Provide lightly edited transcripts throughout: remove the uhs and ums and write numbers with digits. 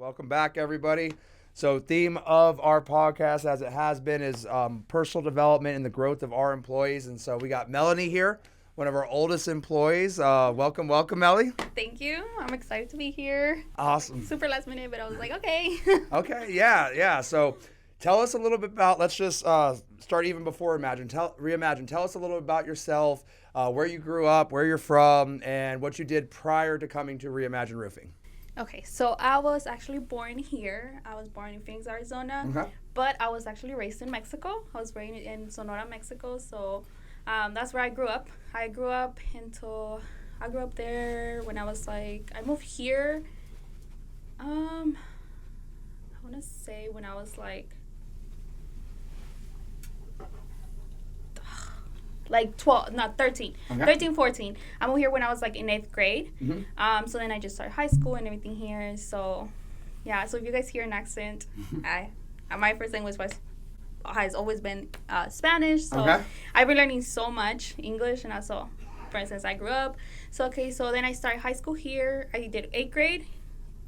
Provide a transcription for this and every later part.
Welcome back, everybody. So theme of our podcast, as it has been, is personal development and the growth of our employees. And so we got Melanie here, one of our oldest employees. Welcome, Melly. Thank you. I'm excited to be here. Awesome. Super last minute, but I was like, okay. Okay, yeah. So tell us a little bit about, let's just start even before Reimagine. Tell us a little bit about yourself, where you grew up, where you're from, and what you did prior to coming to Reimagine Roofing. Okay, so I was actually born here. I was born in Phoenix, Arizona, but I was actually raised in Mexico. I was raised in Sonora, Mexico, so that's where I grew up. I grew up there when I was I moved here, I want to say when I was 13. Okay. 13, 14. I moved here when I was in 8th grade. Mm-hmm. So then I just started high school and everything here. So, yeah. So if you guys hear an accent, my first language has always been Spanish. So I've been learning so much English, and also, for instance, I grew up. So then I started high school here. I did 8th grade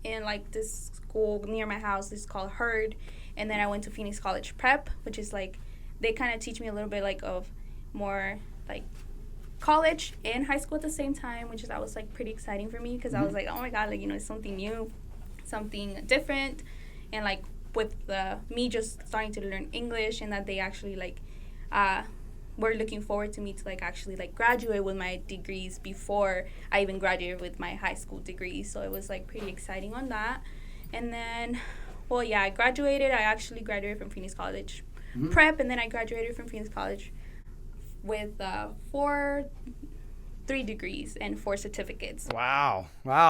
in this school near my house. It's called Hurd. And then I went to Phoenix College Prep, which is they kind of teach me a little bit of more college and high school at the same time, which is pretty exciting for me, because I was oh my god, it's something new, something different. And with me just starting to learn English, and that they actually were looking forward to me to actually graduate with my degrees before I even graduated with my high school degree. So it was pretty exciting on that. And then I graduated. I actually graduated from Phoenix College Prep, and then I graduated from Phoenix College with 3 degrees and 4 certificates. Wow.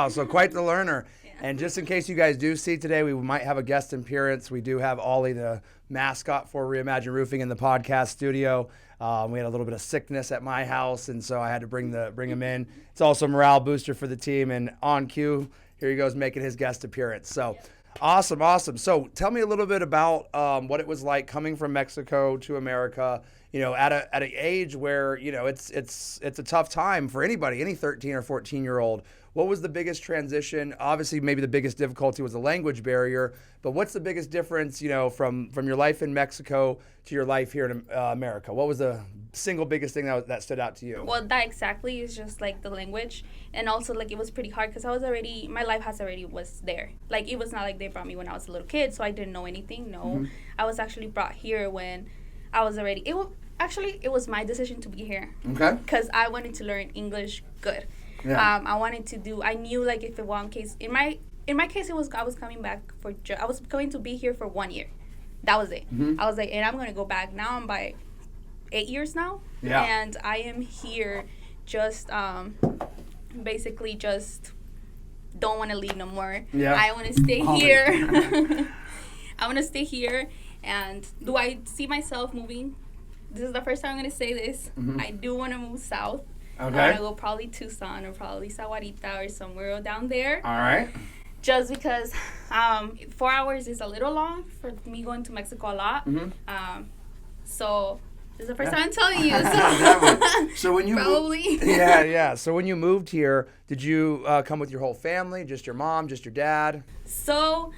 So quite the learner. Yeah. And just in case you guys do see today, we might have a guest appearance. We do have Ollie, the mascot for Reimagine Roofing, in the podcast studio. We had a little bit of sickness at my house, and so I had to bring him in. It's also a morale booster for the team, and on cue, here he goes making his guest appearance. So awesome. So tell me a little bit about what it was like coming from Mexico to America. At an age where it's a tough time for anybody, any 13 or 14-year-old. What was the biggest transition? Obviously, maybe the biggest difficulty was the language barrier. But what's the biggest difference, from your life in Mexico to your life here in America? What was the single biggest thing that stood out to you? Well, that exactly is just the language, and also it was pretty hard because my life was there. It was not they brought me when I was a little kid, so I didn't know anything. No, I was actually brought here when I was already. It was my decision to be here. Okay. Because I wanted to learn English good. Yeah. I knew if it was case in my case I was coming back I was going to be here for 1 year. That was it. Mm-hmm. I was and I'm going to go back. Now I'm by 8 years now. Yeah. And I am here just basically just don't want to leave no more. Yeah. I want to stay here. I want to stay here. And do I see myself moving? This is the first time I'm going to say this. Mm-hmm. I do want to move south. Okay. I want to go probably Tucson or probably Sahuarita or somewhere down there. All right. Just because 4 hours is a little long for me going to Mexico a lot. Mm-hmm. So this is the first time I'm telling you. So when you probably. Yeah. So when you moved here, did you come with your whole family, just your mom, just your dad? So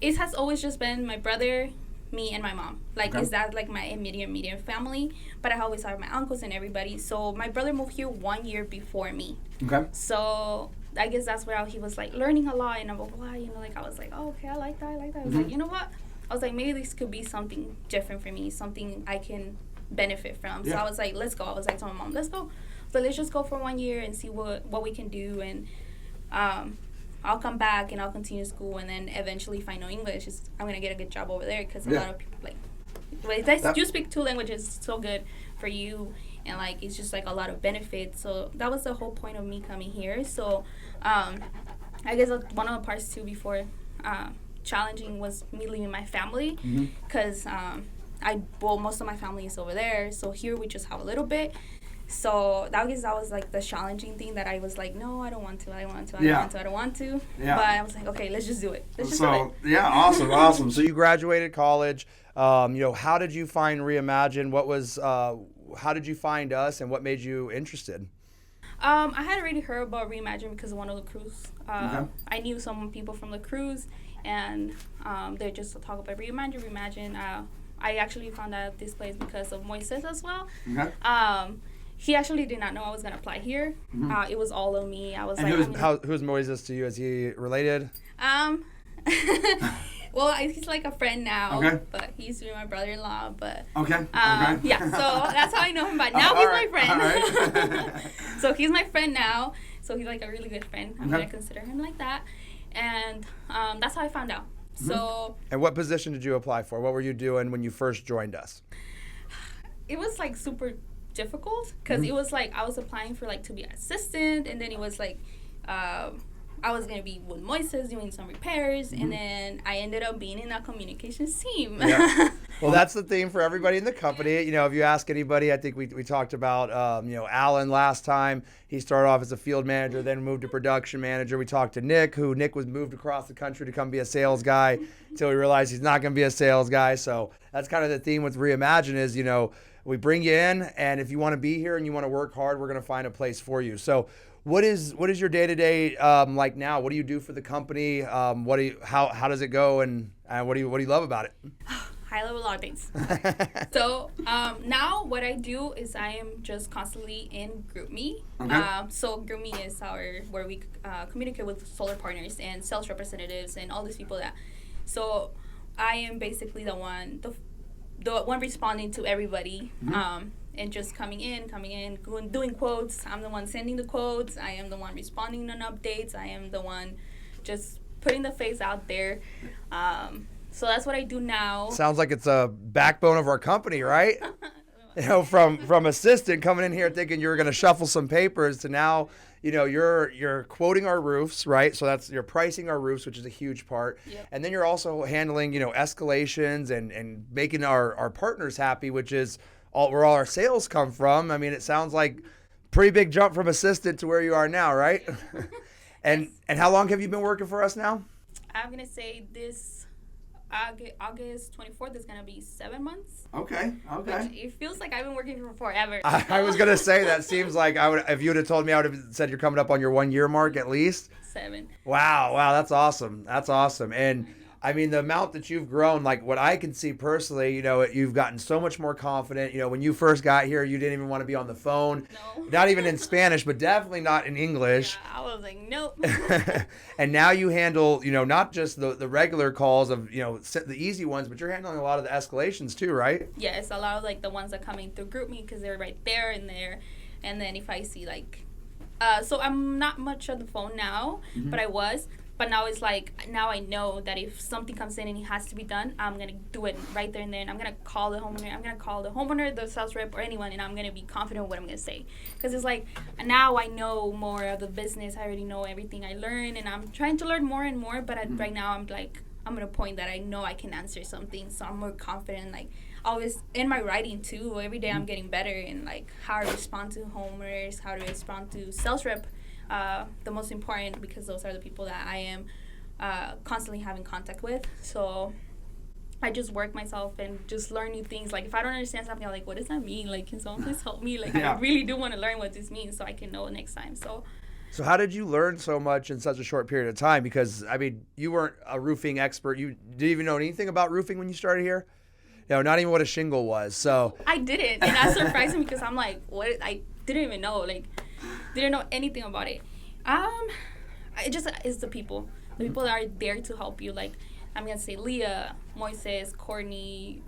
it has always just been my brother, me, and my mom. Is that my immediate family? But I always have my uncles and everybody. So my brother moved here 1 year before me. Okay. So I guess that's where he was learning a lot, and blah, blah, blah. I was oh, okay, I like that. I was you know what? I was maybe this could be something different for me, something I can benefit from. Yeah. So I was let's go. I was to my mom, let's go. So let's just go for 1 year and see what we can do. And I'll come back and I'll continue school, and then eventually, if I know English, I'm going to get a good job over there, because a lot of people, you speak 2 languages, it's so good for you, and, it's just, a lot of benefits. So that was the whole point of me coming here. So I guess one of the parts, too, before challenging was me leaving my family, because most of my family is over there, so here we just have a little bit. So that was the challenging thing, that I was no, I don't want to. Yeah. But I was okay, let's just do it. Yeah, awesome. So you graduated college. How did you find Reimagine? How did you find us, and what made you interested? I had already heard about Reimagine because of one of the crews. I knew some people from the crews, and they just talk about Reimagine. I actually found out this place because of Moises as well. Okay. He actually did not know I was gonna apply here. It was all of me. I was and like, who's Moises to you? Is he related? Well, he's like a friend now, Okay. but he used to be my brother-in-law. But Okay. yeah, so that's how I know him. But now he's my friend. All right. So he's my friend now. So he's like a really good friend. I'm Okay. gonna consider him like that, and that's how I found out. So. And what position did you apply for? What were you doing when you first joined us? It was like super difficult because it was like I was applying for like to be an assistant, and then it was like I was gonna be with Moises doing some repairs, and then I ended up being in a communications team. Yeah. Well, that's the theme for everybody in the company. You know, if you ask anybody, I think we talked about, Alan last time. He started off as a field manager, then moved to production manager. We talked to Nick was moved across the country to come be a sales guy until we realized he's not going to be a sales guy. So that's kind of the theme with Reimagine is, we bring you in, and if you want to be here and you want to work hard, we're going to find a place for you. So what is your day-to-day like now? What do you do for the company? How does it go, and what do you love about it? High level, a lot of things. So now what I do is I am just constantly in GroupMe. Okay. So GroupMe is where we communicate with solar partners and sales representatives and all these people that. So I am basically the one responding to everybody. And just coming in, doing quotes. I'm the one sending the quotes. I am the one responding on updates. I am the one just putting the face out there. So that's what I do now. Sounds like it's a backbone of our company, right? From assistant coming in here thinking you were going to shuffle some papers to now, you're quoting our roofs, right? So you're pricing our roofs, which is a huge part. Yep. And then you're also handling, escalations and making our partners happy, which is where all our sales come from. I mean, it sounds like pretty big jump from assistant to where you are now, right? And how long have you been working for us now? I'm going to say this August 24th is going to be 7 months. Okay. Which it feels like I've been working for forever. I was going to say that seems like if you would have told me, I would have said you're coming up on your 1 year mark at least. 7. Wow, that's awesome. And I mean, the amount that you've grown, like what I can see personally, you've gotten so much more confident. When you first got here, you didn't even want to be on the phone. No. Not even in Spanish, but definitely not in English. Yeah, I was like, nope. And now you handle, not just the regular calls of, the easy ones, but you're handling a lot of the escalations too, right? Yes, a lot of like the ones that coming through GroupMe because they're right there and there. And then if I see like, so I'm not much on the phone now, but I was. But now it's like, now I know that if something comes in and it has to be done, I'm going to do it right there and then. I'm going to call the homeowner, the sales rep, or anyone, and I'm going to be confident in what I'm going to say. Because it's like, now I know more of the business. I already know everything I learned, and I'm trying to learn more and more. But right now, I'm at a point that I know I can answer something, so I'm more confident. Like, always in my writing, too. Every day I'm getting better in, like, how to respond to homeowners, how to respond to sales rep. The most important, because those are the people that I am constantly having contact with. So I just work myself and just learn new things. Like if I don't understand something, I'm like, what does that mean? Like, can someone please help me? Like, I really do want to learn what this means so I can know next time. So how did you learn so much in such a short period of time? Because, I mean, you weren't a roofing expert. You didn't even know anything about roofing when you started here? Not even what a shingle was. So I didn't. And that's surprising because I'm like, what? I didn't even know. Like, didn't know anything about it. It just is the people. The people that are there to help you. Like, I'm going to say Leah, Moises, Courtney,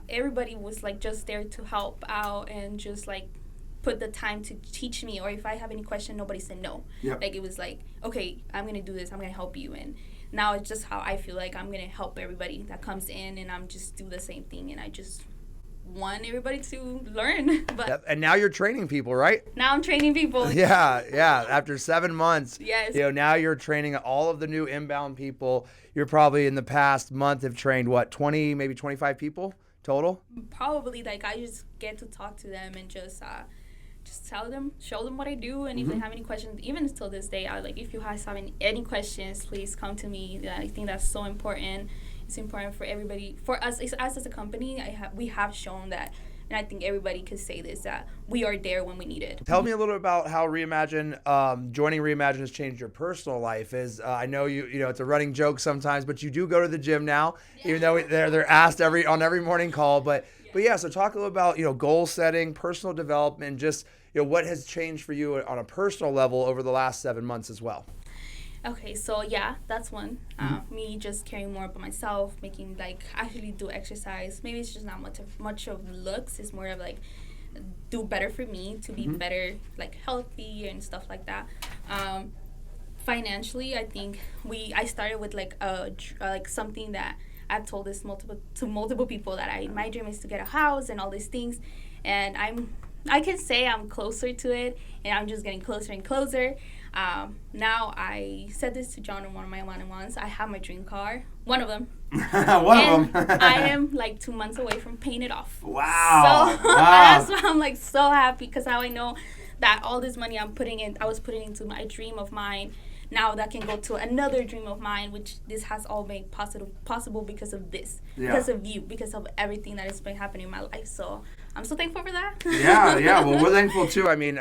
everybody was, like, just there to help out and just, like, put the time to teach me. Or if I have any question, nobody said no. Yep. Like, it was like, okay, I'm going to do this. I'm going to help you. And now it's just how I feel like I'm going to help everybody that comes in, and I'm just do the same thing. And I just want everybody to learn. But and now you're training people, right? Now I'm training people. Yeah. After 7 months, yes. Now you're training all of the new inbound people. You're probably in the past month have trained 20, maybe 25 people total? Probably. Like, I just get to talk to them and just tell them, show them what I do, and if they have any questions, even till this day, if you guys have any questions, please come to me. I think that's so important. It's important for everybody, for us as a company. We have shown that And I think everybody could say this, that we are there when we need it. Tell me a little about how Reimagine, joining Reimagine has changed your personal life. I know you know it's a running joke sometimes, but you do go to the gym now, even though they're asked on every morning call. But yeah, so talk a little about goal setting, personal development, just what has changed for you on a personal level over the last 7 months as well. Okay, so yeah, that's one. Me just caring more about myself, making actually do exercise. Maybe it's just not much of looks. It's more of do better for me to be better, healthy and stuff like that. Financially, I think I started with something that I've told this multiple people that my dream is to get a house and all these things, and I can say I'm closer to it, and I'm just getting closer and closer. Now I said this to John in one of my one-on-ones. I have my dream car, one of them. One of them. I am 2 months away from paying it off. Wow. So that's why I'm so happy, because now I know that all this money I was putting into my dream of mine. Now that can go to another dream of mine, which this has all made possible because of this, because of you, because of everything that has been happening in my life. So I'm so thankful for that. Yeah. Well, we're thankful too. I mean,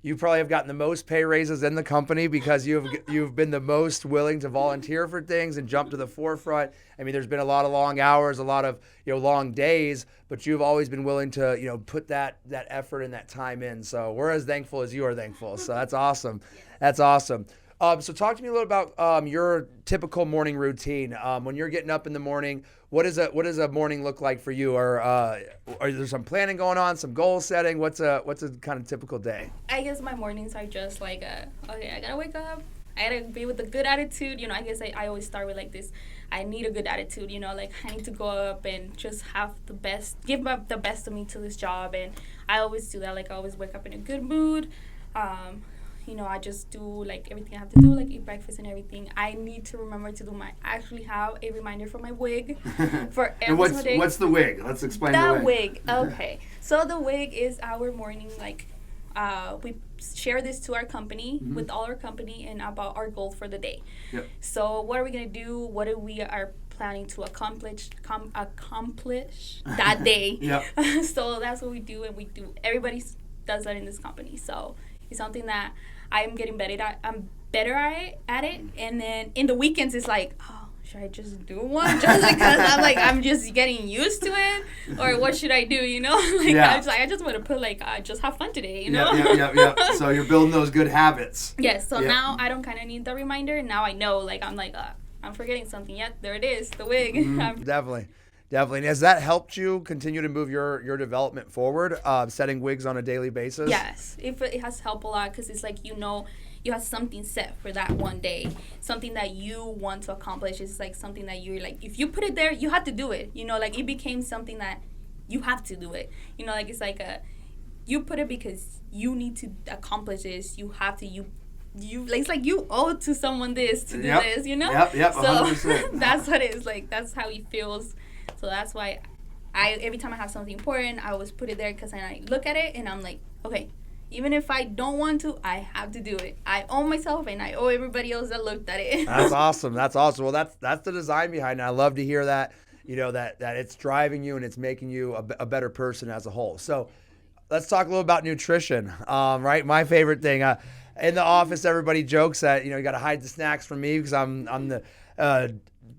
you probably have gotten the most pay raises in the company because you've been the most willing to volunteer for things and jump to the forefront. I mean, there's been a lot of long hours, a lot of long days, but you've always been willing to put that effort and that time in. So we're as thankful as you are thankful. So that's awesome. That's awesome. So talk to me a little about your typical morning routine. When you're getting up in the morning, what does a morning look like for you? Or are there some planning going on, some goal setting? What's a kind of typical day? I guess my mornings are just okay, I gotta wake up. I gotta be with a good attitude. I guess I always start with this. I need a good attitude. I need to go up and just have give up the best of me to this job. And I always do that. I always wake up in a good mood. I just do everything I have to do, eat breakfast and everything. I need to remember to I actually have a reminder for my wig for every single day. What's the wig? Let's explain the wig. Okay. So the wig is our morning, we share this to our company, with all our company, and about our goal for the day. Yep. So what are we going to do? What are we planning to accomplish that day? Yep. So that's what we do, and everybody does that in this company. So it's something that I'm getting better at. I'm better at it. And then in the weekends, it's should I just do one just because I'm just getting used to it, or what should I do? I just want to put just have fun today. Yep. So you're building those good habits. Yes. So now I don't kind of need the reminder. Now I know. I'm forgetting something. Yeah, there it is. The wig. Definitely. And has that helped you continue to move your development forward, setting wigs on a daily basis? Yes, it has helped a lot, because it's you have something set for that one day, something that you want to accomplish. It's something that you're if you put it there, you have to do it. It became something that you have to do it. It's you put it because you need to accomplish this. You have to. You it's you owe it to someone this to do this. Yep. 100%. So that's what it is. That's how he feels. So that's why every time I have something important, I always put it there, because I look at it and I'm okay, even if I don't want to, I have to do it. I owe myself, and I owe everybody else that looked at it. That's awesome. Well, that's the design behind it. I love to hear that, that it's driving you and it's making you a better person as a whole. So let's talk a little about nutrition, right? My favorite thing. In the office, everybody jokes that, you got to hide the snacks from me because I'm the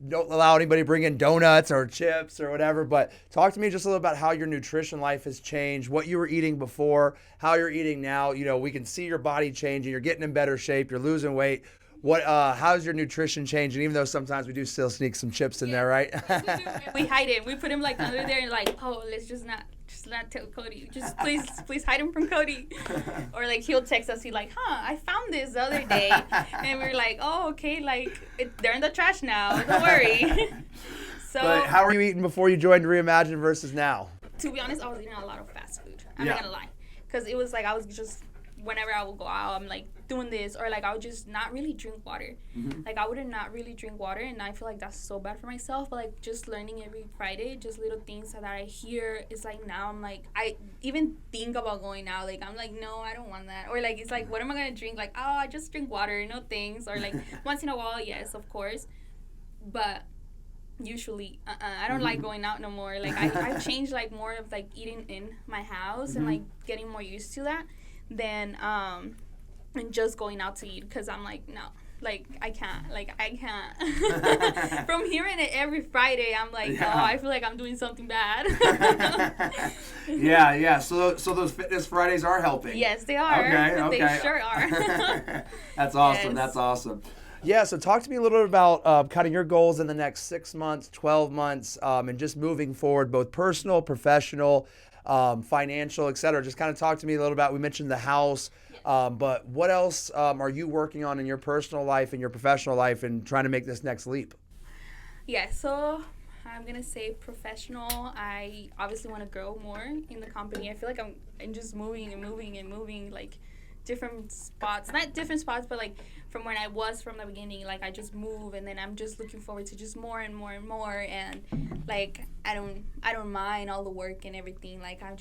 don't allow anybody to bring in donuts or chips or whatever. But talk to me just a little about how your nutrition life has changed, what you were eating before, how you're eating now. We can see your body changing. You're getting in better shape. You're losing weight. How's your nutrition changing? Even though sometimes we do still sneak some chips in there, right? We hide it. We put them under there and let's just not tell Cody. Just please hide him from Cody. Or he'll text us. He's I found this the other day, and we're oh, okay, they're in the trash now. Don't worry. So. But how were you eating before you joined Reimagine versus now? To be honest, I was eating a lot of fast food. I'm not gonna lie, because it was I was just, whenever I would go out, I'm doing this, or I would just not really drink water. I would not really drink water, and I feel that's so bad for myself. But just learning every Friday, just little things that I hear, is now I'm I even think about going out. I'm no, I don't want that. Or it's what am I gonna drink? Oh, I just drink water, no things. Or once in a while, yes, of course. But usually I don't like going out no more. Like I've changed like more of like eating in my house and like getting more used to that than and just going out to eat, because I'm like, no, like I can't from hearing it every Friday. I'm like, oh, I feel like I'm doing something bad. Yeah. So those Fitness Fridays are helping. Yes, they are. Okay. They sure are. That's awesome. Yes. That's awesome. Yeah, so talk to me a little bit about kind of your goals in the next 6 months, 12 months, and just moving forward, both personal, professional, financial, et cetera. Just kind of talk to me a little about, we mentioned the house, but what else are you working on in your personal life and your professional life and trying to make this next leap? Yeah, so I'm going to say professional. I obviously want to grow more in the company. I feel like I'm just moving, like different spots. Not different spots, but like from when I was from the beginning, like I just move, and then I'm just looking forward to just more and more and more, and like I don't mind all the work and everything. Like I'm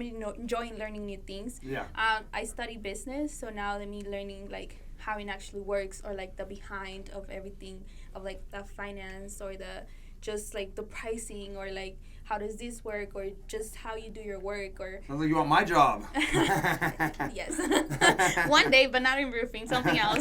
enjoying learning new things. Yeah. I study business, so now that me learning like how it actually works, or like the behind of everything, of like the finance, or the just like the pricing, or like how does this work, or just how you do your work, or Sounds like you want my job. yes. One day, but not in roofing, something else.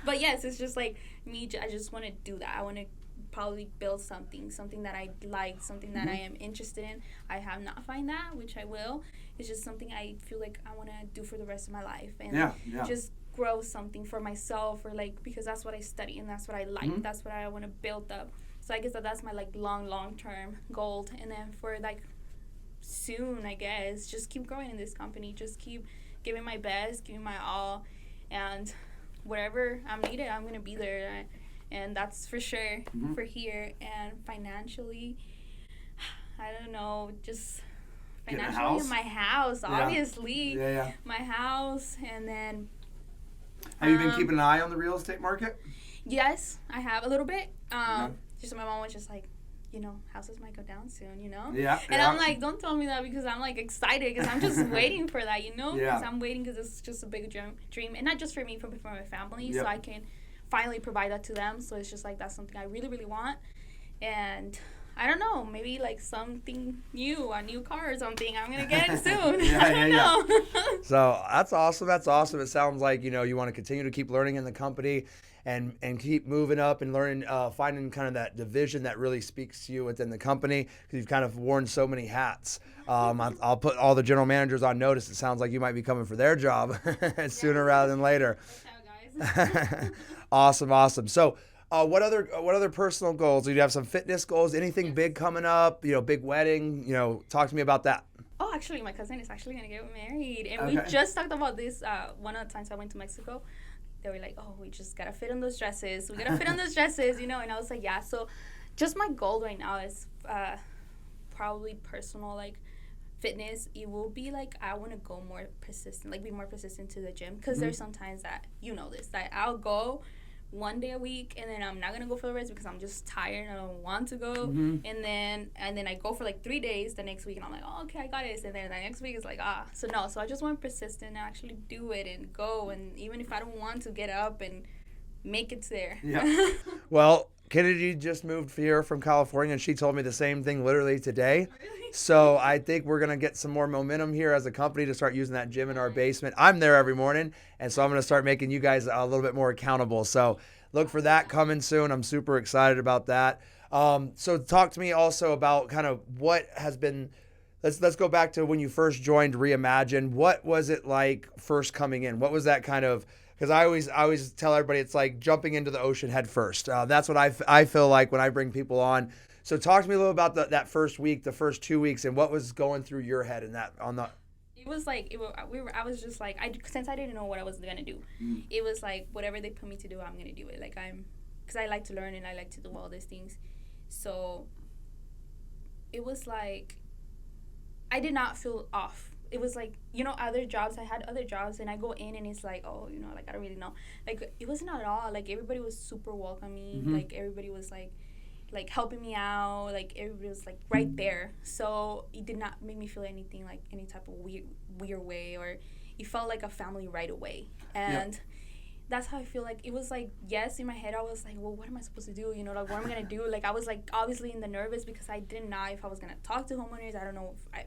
But yes, it's just like me, I just want to do that. I want to probably build something that I like, something that I am interested in. I have not found that, which I will. It's just something I feel like I want to do for the rest of my life, and just grow something for myself, or like, because that's what I study and that's what I like. That's what I want to build up. So I guess that's my like long term goal. And then for like soon, I guess, just keep growing in this company, just keep giving my best, giving my all, and wherever I'm needed, I'm gonna be there. And that's for sure for here. And financially, I don't know, just financially, my house, obviously. Yeah. My house. And then Have you been keeping an eye on the real estate market? yes, I have a little bit. Just my mom was just like, houses might go down soon, Yeah. And I'm like, don't tell me that, because I'm like excited, because I'm just waiting for that, because I'm waiting, because it's just a big dream, and not just for me, for my family, so I can finally provide that to them. So it's just like, that's something I really, really want. And I don't know, maybe like something new, a new car or something. I'm gonna get it soon. I don't know. So that's awesome. It sounds like you want to continue to keep learning in the company and keep moving up and learning, finding kind of that division that really speaks to you within the company, because you've kind of worn so many hats. I'll put all the general managers on notice. It sounds like you might be coming for their job sooner rather than later. Guys. Awesome. So what other personal goals? Do you have some fitness goals? Anything big coming up? Big wedding? Talk to me about that. Oh, actually, my cousin is actually gonna get married, and we just talked about this one of the times I went to Mexico. They were like, oh, we just gotta fit on those dresses. And I was like, yeah. So just my goal right now is probably personal, like fitness. It will be like, I want to go more persistent, like be more persistent to the gym, because there's sometimes that, that I'll go one day a week, and then I'm not gonna go for the rest because I'm just tired and I don't want to go. And then I go for like 3 days the next week, and I'm like, oh, okay, I got it. And then the next week is like, so I just want to persistent and actually do it and go, and even if I don't want to, get up and make it there. Yeah. Well, Kennedy just moved here from California, and she told me the same thing literally today. Really? So I think we're going to get some more momentum here as a company to start using that gym in our basement. I'm there every morning, and so I'm going to start making you guys a little bit more accountable. So look for that coming soon. I'm super excited about that. So talk to me also about kind of what has been, let's go back to when you first joined Reimagine. What was it like first coming in? What was that kind of, because I always tell everybody it's like jumping into the ocean head first. That's what I feel like when I bring people on. So talk to me a little about that first week, the first 2 weeks, and what was going through your head in that on the. It was like I was just like, since I didn't know what I was gonna do, it was like whatever they put me to do, I'm gonna do it. Like because I like to learn and I like to do all these things, so it was like I did not feel off. It was like, other jobs. I had other jobs, and I go in and it's like, oh, like I don't really know. Like it was not at all. Like everybody was super welcoming. Like everybody was like helping me out, like everybody was like right there. So it did not make me feel anything like any type of weird way, or it felt like a family right away. And that's how I feel. Like, it was like, yes, in my head I was like, well, what am I supposed to do, you know, like, what am I gonna do? Like, I was like obviously in the nervous because I didn't know if I was gonna talk to homeowners. I don't know if I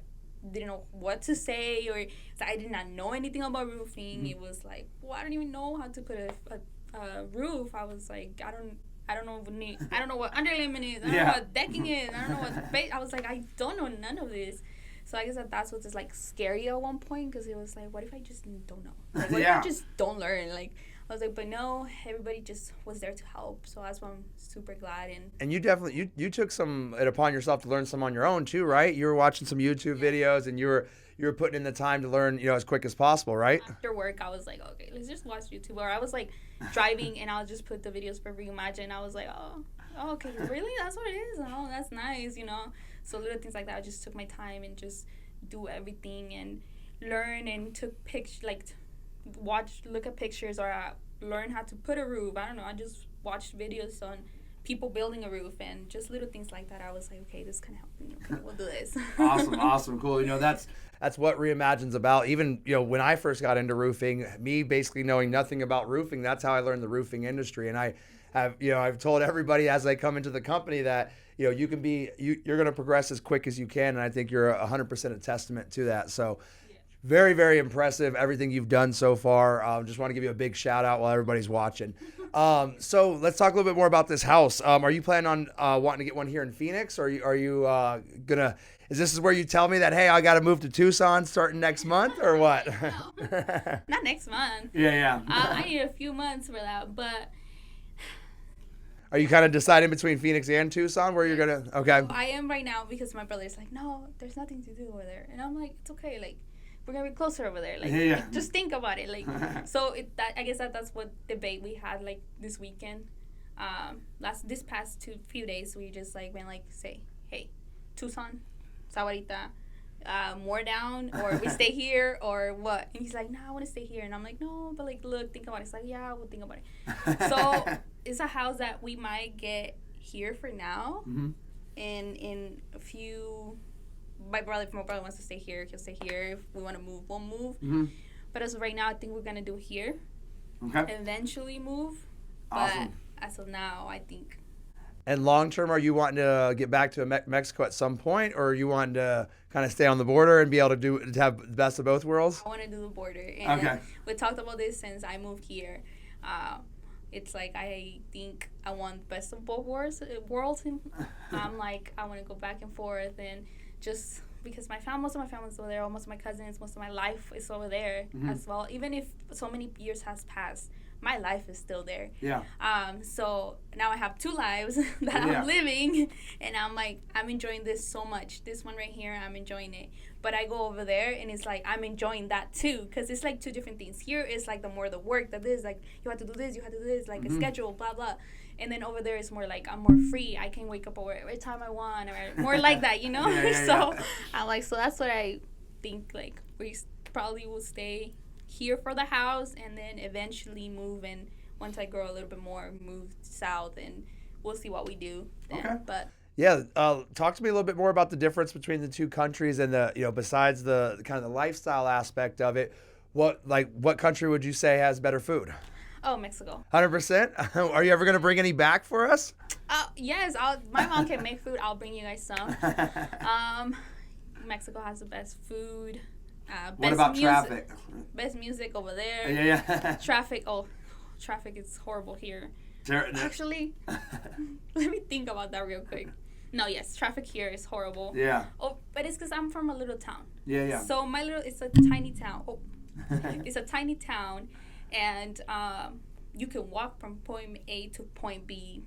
didn't know what to say, or so I did not know anything about roofing. It was like, well, I don't even know how to put a roof. I was like, I don't know what underlayment is. I don't know what decking is. I don't know what base. I was like, I don't know none of this. So I guess that's what's just like scary at one point, because it was like, what if I just don't know? Like, what if I just don't learn? Like, I was like, but no, everybody just was there to help. So that's why I'm super glad. And you definitely you took it upon yourself to learn some on your own too, right? You were watching some YouTube videos, and you were putting in the time to learn, you know, as quick as possible, right? After work, I was like, okay, let's just watch YouTube. Or I was like driving, and I'll just put the videos for Reimagine. I was like, oh, okay, really? That's what it is? Oh, that's nice, you know? So little things like that, I just took my time and just do everything and learn, and took pictures, like look at pictures, or learn how to put a roof. I don't know, I just watched videos on people building a roof, and just little things like that. I was like, okay, this can help me. Okay, we'll do this. Awesome, cool. You know, that's what Reimagine's about. Even, you know, when I first got into roofing, me basically knowing nothing about roofing, that's how I learned the roofing industry. And I've told everybody as I come into the company that, you know, you're going to progress as quick as you can. And I think you're 100% a testament to that. So very, very impressive, everything you've done so far. Just want to give you a big shout out while everybody's watching. So let's talk a little bit more about this house. Are you planning on wanting to get one here in Phoenix? Or are you gonna? Is this where you tell me that, hey, I got to move to Tucson starting next month, or what? Not next month. Yeah. I need a few months for that, but. Are you kind of deciding between Phoenix and Tucson where you're gonna? Okay. I am right now, because my brother's like, no, there's nothing to do over there, and I'm like, it's okay, like, we're gonna be closer over there, like, just think about it, like. So I guess that's what debate we had, like, this weekend. This past few days, we just like been like, say, hey, Tucson, Sahuarita, more down, or we stay here, or what? And he's like, no, I want to stay here, and I'm like, no, but like, look, think about it. It's like, yeah, we'll think about it. So it's a house that we might get here for now. In a few. My brother wants to stay here, he'll stay here. If we want to move, we'll move. But as of right now, I think we're gonna do it here. Okay. Eventually move. Awesome. But as of now, I think. And long term, are you wanting to get back to Mexico at some point, or are you wanting to kind of stay on the border and be able to have the best of both worlds? I want to do the border. And we talked about this since I moved here. It's like, I think I want the best of both worlds. I'm like, I want to go back and forth, and just because most of my family's over there, most of my cousins, most of my life is over there as well. Even if so many years has passed, my life is still there. Yeah. So now I have two lives that I'm living, and I'm like, I'm enjoying this so much. This one right here, I'm enjoying it. But I go over there, and it's like, I'm enjoying that too, because it's like two different things. Here is like the work that is like, you have to do this, like a schedule, blah, blah. And then over there it's more like, I'm more free. I can wake up every time I want, or more like that, you know? So I'm like, so that's what I think, like, we probably will stay here for the house, and then eventually move, and once I grow a little bit more, move south, and we'll see what we do then. Okay. But yeah, talk to me a little bit more about the difference between the two countries, and besides the kind of the lifestyle aspect of it, what country would you say has better food? Oh, Mexico. 100%? Are you ever going to bring any back for us? Yes, my mom can make food. I'll bring you guys some. Mexico has the best food. What about traffic? Best music over there. Yeah. Traffic is horrible here. Actually, let me think about that real quick. No, yes, traffic here is horrible. Yeah. Oh, but it's because I'm from a little town. Yeah. So it's a tiny town. Oh, it's a tiny town, and you can walk from point A to point B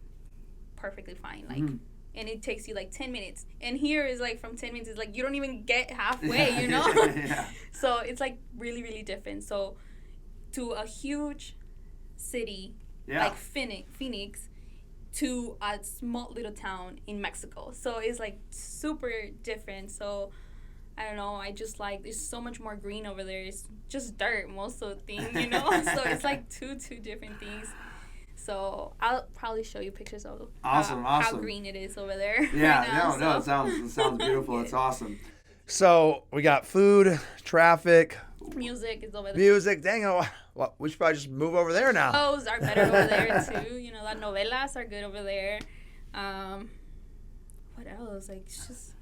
perfectly fine. Like. Mm-hmm. And it takes you like 10 minutes. And here is like from 10 minutes, it's like you don't even get halfway, you know? Yeah. So it's like really, really different. So to a huge city like Phoenix to a small little town in Mexico. So it's like super different. So I don't know. I just like, there's so much more green over there. It's just dirt most of the thing, you know? So it's like two different things. So I'll probably show you pictures of how green it is over there. Yeah, right now, no, it sounds beautiful. It's awesome. So we got food, traffic, Music is over there. music. Dang it. Well, we should probably just move over there now. Shows are better over there too. You know, the novelas are good over there. What else? Like, it's just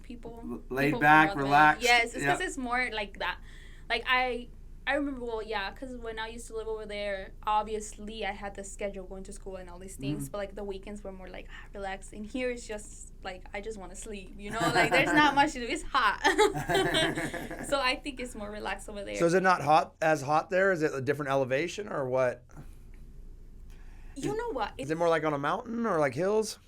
people Laid people back, from relaxed. Yes, it's because it's more like that. Like I remember, because when I used to live over there, obviously I had the schedule going to school and all these things, but like the weekends were more like relaxed. And here it's just like I just want to sleep, you know, like there's not much to do. It's hot, so I think it's more relaxed over there. So is it not hot there? Is it a different elevation or what? You know what? Is it more like on a mountain or like hills?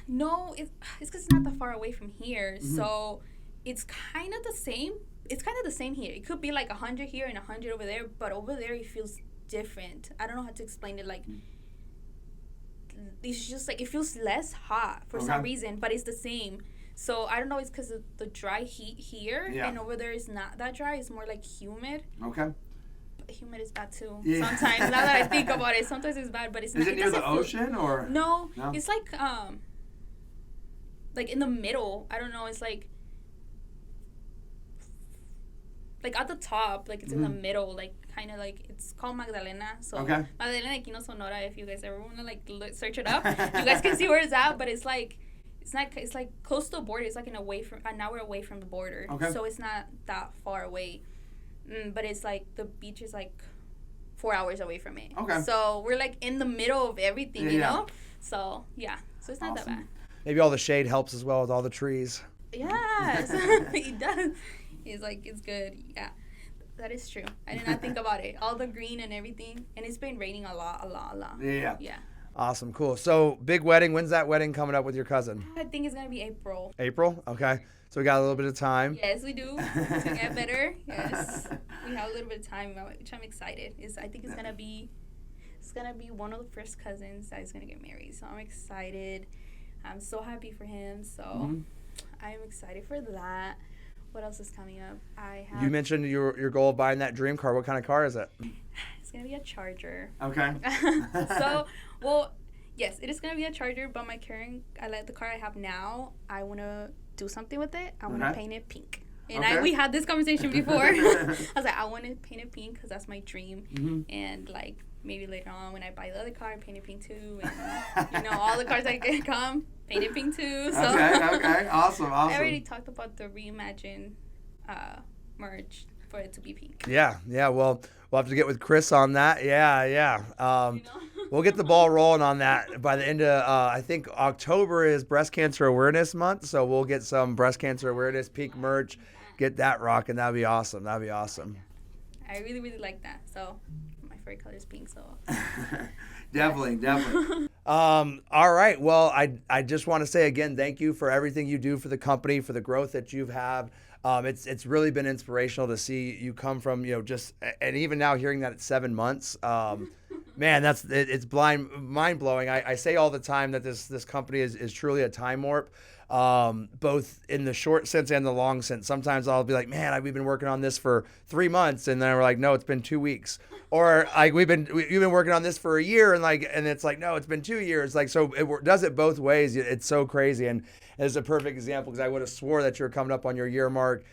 No, it's because it's not that far away from here, so it's kind of the same. It's kind of the same here. It could be like 100 here and 100 over there, but over there it feels different. I don't know how to explain it. Like, it's just like it feels less hot for some reason, but it's the same. So I don't know. It's because of the dry heat here, and over there is not that dry. It's more like humid. Okay. But humid is bad too. Yeah. Sometimes, now that I think about it, sometimes it's bad, but it's not. Is it near the ocean or? No, it's like in the middle. I don't know. It's like at the top, like it's in the middle, like kind of like it's called Magdalena. So Magdalena Aquino Sonora. If you guys ever want to like search it up, you guys can see where it's at. But it's like it's like close to the border. It's like an hour away from the border. Okay. So it's not that far away. But it's like the beach is like 4 hours away from it. Okay. So we're like in the middle of everything, you know. So so it's not that bad. Maybe all the shade helps as well with all the trees. Yes, it does. It's like, it's good. Yeah, that is true. I did not think about it. All the green and everything. And it's been raining a lot. Yeah. Yeah. Awesome. Cool. So big wedding. When's that wedding coming up with your cousin? I think it's going to be April. April? Okay. So we got a little bit of time. Yes, we do. To get better. Yes. We have a little bit of time, which I'm excited. I think it's going to be one of the first cousins that is going to get married. So I'm excited. I'm so happy for him. So I'm excited for that. What else is coming up? You mentioned your goal of buying that dream car. What kind of car is it? It's going to be a Charger. Okay. Yes, it is going to be a Charger, but the car I have now, I want to do something with it. I want to paint it pink. And we had this conversation before. I was like, I want to paint it pink because that's my dream. And like maybe later on when I buy the other car, paint it pink too. And all the cars that come, paint it pink too. So Okay. Awesome. I already talked about the Reimagine merch for it to be pink. Yeah. Well, we'll have to get with Chris on that. Yeah. We'll get the ball rolling on that by the end of, I think October is Breast Cancer Awareness Month. So we'll get some breast cancer awareness pink merch, get that rocking. That'd be awesome. I really, really like that. So my favorite color is pink. So definitely. All right. Well, I just want to say again, thank you for everything you do for the company, for the growth that you've had. It's really been inspirational to see you come from, and even now hearing that it's 7 months, man, it's mind blowing. I say all the time that this company is truly a time warp, both in the short sense and the long sense. Sometimes I'll be like, man, we've been working on this for 3 months, and then we're like, no, it's been 2 weeks. Or like we've been working on this for a year, and it's like, no, it's been 2 years. Like, so it does it both ways. It's so crazy, and it's a perfect example because I would have swore that you're coming up on your year mark,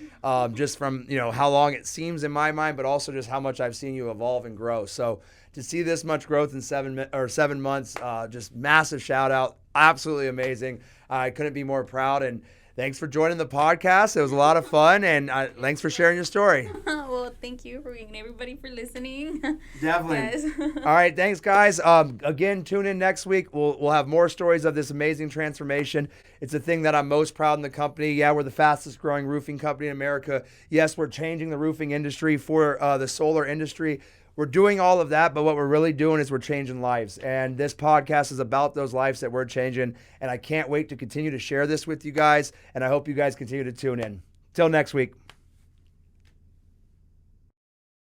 just from how long it seems in my mind, but also just how much I've seen you evolve and grow. So to see this much growth in 7 months, just massive shout out, absolutely amazing. I couldn't be more proud, and thanks for joining the podcast. It was a lot of fun, and thanks for sharing your story. Well, thank you and everybody for listening. Definitely. Yes. All right, thanks, guys. Again, tune in next week. We'll have more stories of this amazing transformation. It's a thing that I'm most proud in the company. Yeah, we're the fastest growing roofing company in America. Yes, we're changing the roofing industry for the solar industry. We're doing all of that, but what we're really doing is we're changing lives. And this podcast is about those lives that we're changing. And I can't wait to continue to share this with you guys. And I hope you guys continue to tune in. Till next week.